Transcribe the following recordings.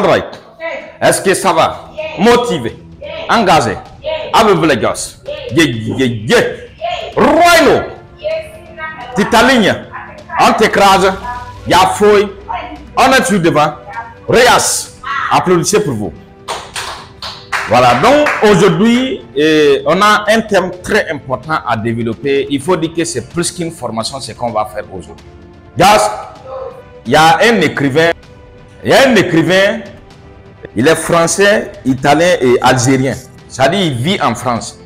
Android. Est-ce que ça va? Motivé, engagé, avec les gosses. Royno, tu ligne, on t'écrase, il y a fouille, on est sur devant. Réas, applaudissez pour vous. Voilà, donc aujourd'hui, on a un thème très important à développer. Il faut dire que c'est plus qu'une formation, c'est qu'on va faire aujourd'hui. Il y a un écrivain, il est français, italien et algérien. C'est-à-dire il vit en France.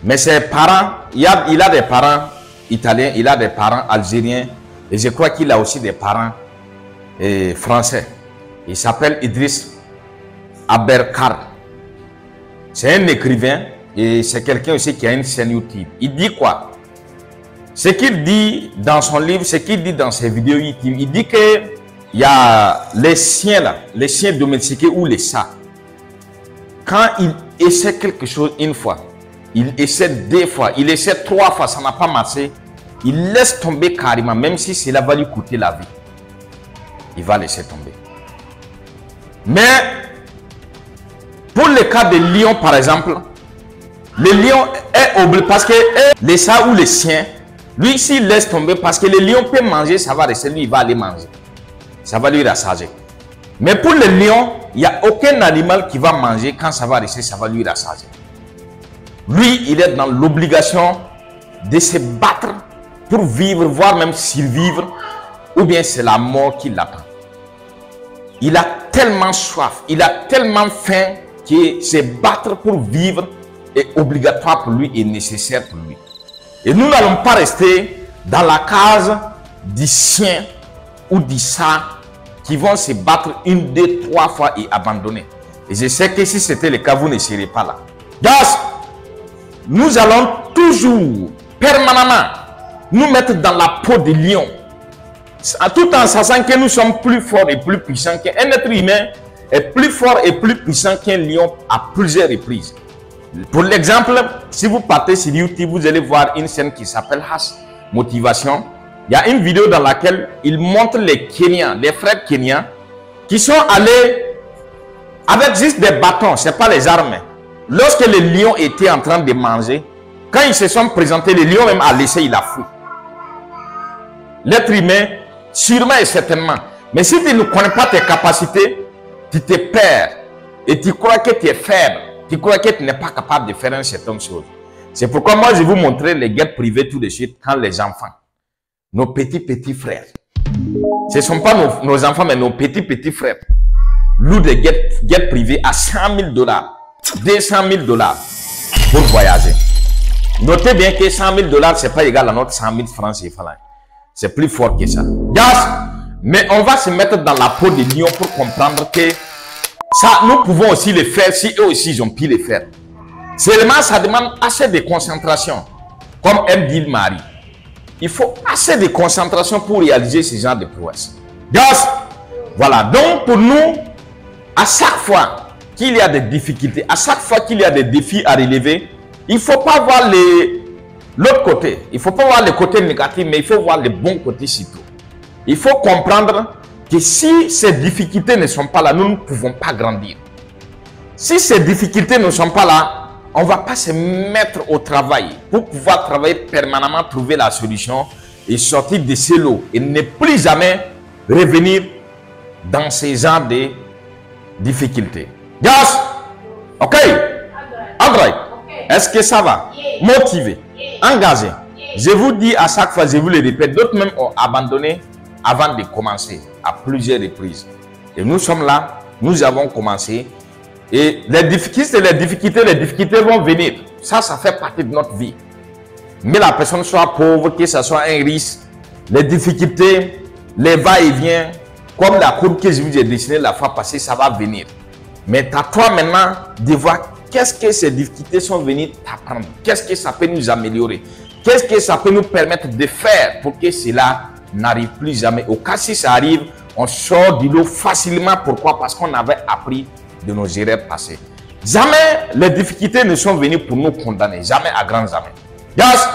Mais ses parents, il a des parents italiens, il a des parents algériens. Et je crois qu'il a aussi des parents français. Il s'appelle Idriss Aberkar. C'est un écrivain et c'est quelqu'un aussi qui a une chaîne YouTube. Il dit quoi? Ce qu'il dit dans son livre, ce qu'il dit dans ses vidéos YouTube, il dit que il y a les chiens là, les chiens domestiqués ou les chats. Quand il essaie quelque chose une fois, il essaie deux fois, il essaie trois fois, ça n'a pas marché, il laisse tomber carrément, même si cela va lui coûter la vie. Il va laisser tomber. Mais pour le cas des lions, par exemple, le lion est obligé parce que les chats ou les chiens, lui, s'il laisse tomber, parce que le lion peut manger, ça va rester, lui, il va aller manger. Ça va lui rassager. Mais pour le lion, il n'y a aucun animal qui va manger. Quand ça va rester, ça va lui rassager. Lui, il est dans l'obligation de se battre pour vivre, voire même survivre, ou bien c'est la mort qui l'attend. Il a tellement soif, il a tellement faim que se battre pour vivre est obligatoire pour lui et nécessaire pour lui. Et nous n'allons pas rester dans la case du chien ou du chat qui vont se battre une, deux, trois fois et abandonner. Et je sais que si c'était le cas, vous ne serez pas là. Donc, nous allons toujours, permanemment, nous mettre dans la peau de lion. Tout en sachant que nous sommes plus forts et plus puissants qu'un être humain est plus fort et plus puissant qu'un lion à plusieurs reprises. Pour l'exemple, si vous partez sur YouTube, vous allez voir une scène qui s'appelle Has Motivation. Il y a une vidéo dans laquelle il montre les Kenyans, les frères Kenyans, qui sont allés avec juste des bâtons, ce n'est pas les armes. Lorsque les lions étaient en train de manger, quand ils se sont présentés, le lion même a laissé, il a fui. L'être humain, sûrement et certainement. Mais si tu ne connais pas tes capacités, tu te perds et tu crois que tu es faible. Tu crois que tu n'es pas capable de faire une certaine chose. C'est pourquoi moi je vais vous montrer les guettes privées tout de suite quand les enfants, nos petits frères, ce ne sont pas nos enfants mais nos petits frères, louent des guettes privées à 100 000 $, 200 000 $ pour voyager. Notez bien que 100 000 $, ce n'est pas égal à notre 100 000 francs CFA. C'est plus fort que ça. Yes. Mais on va se mettre dans la peau des lions pour comprendre que ça, nous pouvons aussi le faire si eux aussi ils ont pu le faire. Seulement, ça demande assez de concentration. Comme aime dit Marie. Il faut assez de concentration pour réaliser ce genre de prouesses. Yes. Voilà. Donc, pour nous, à chaque fois qu'il y a des difficultés, à chaque fois qu'il y a des défis à relever, il ne faut pas voir l'autre côté. Il ne faut pas voir le côté négatif, mais il faut voir le bon côté surtout. Il faut comprendre que si ces difficultés ne sont pas là, nous ne pouvons pas grandir. Si ces difficultés ne sont pas là, on ne va pas se mettre au travail pour pouvoir travailler permanemment, trouver la solution et sortir de ces lots et ne plus jamais revenir dans ces genres de difficultés. Yes? Ok? Android, est-ce que ça va? Motivé, engagé. Je vous dis à chaque fois, je vous le répète, d'autres même ont abandonné avant de commencer à plusieurs reprises. Et nous sommes là, nous avons commencé. Et les difficultés vont venir. Ça fait partie de notre vie. Mais la personne soit pauvre, que ce soit un risque, les difficultés, les va-et-vient, comme la courbe que je vous ai dessinée la fois passée, ça va venir. Mais à toi maintenant de voir qu'est-ce que ces difficultés sont venues t'apprendre. Qu'est-ce que ça peut nous améliorer. Qu'est-ce que ça peut nous permettre de faire pour que cela n'arrive plus jamais. Au cas si ça arrive, on sort du lot facilement. Pourquoi? Parce qu'on avait appris de nos erreurs passées. Jamais les difficultés ne sont venues pour nous condamner. Jamais à grand jamais. Yes.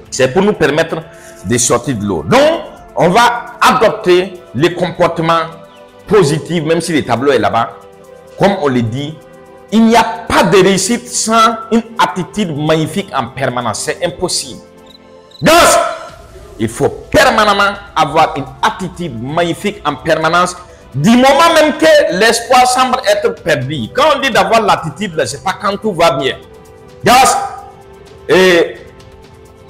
C'est pour nous permettre de sortir de l'eau. Donc, on va adopter les comportements positive, même si le tableau est là-bas, comme on le dit, il n'y a pas de réussite sans une attitude magnifique en permanence. C'est impossible. Donc, il faut permanemment avoir une attitude magnifique en permanence. Du moment même que l'espoir semble être perdu. Quand on dit d'avoir l'attitude, ce n'est pas quand tout va bien. Donc,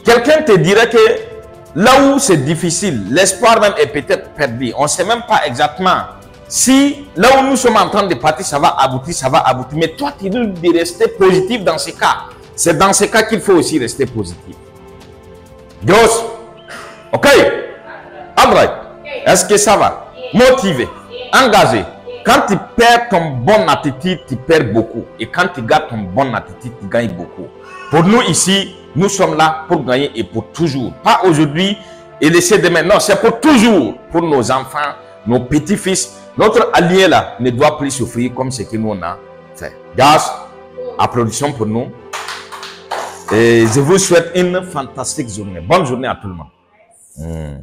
quelqu'un te dirait que là où c'est difficile, l'espoir même est peut-être perdu. On ne sait même pas exactement si là où nous sommes en train de partir, ça va aboutir, ça va aboutir. Mais toi, tu nous dis de rester positif dans ces cas. C'est dans ces cas qu'il faut aussi rester positif. Dos, ok? André, est-ce que ça va? Motivé, engagé. Quand tu perds ton bonne attitude, tu perds beaucoup. Et quand tu gardes ton bonne attitude, tu gagnes beaucoup. Pour nous ici, nous sommes là pour gagner et pour toujours. Pas aujourd'hui et laisser demain. Non, c'est pour toujours. Pour nos enfants, nos petits-fils. Notre allié là ne doit plus souffrir comme ce que nous on a fait. Gaz, applaudissements pour nous. Et je vous souhaite une fantastique journée. Bonne journée à tout le monde.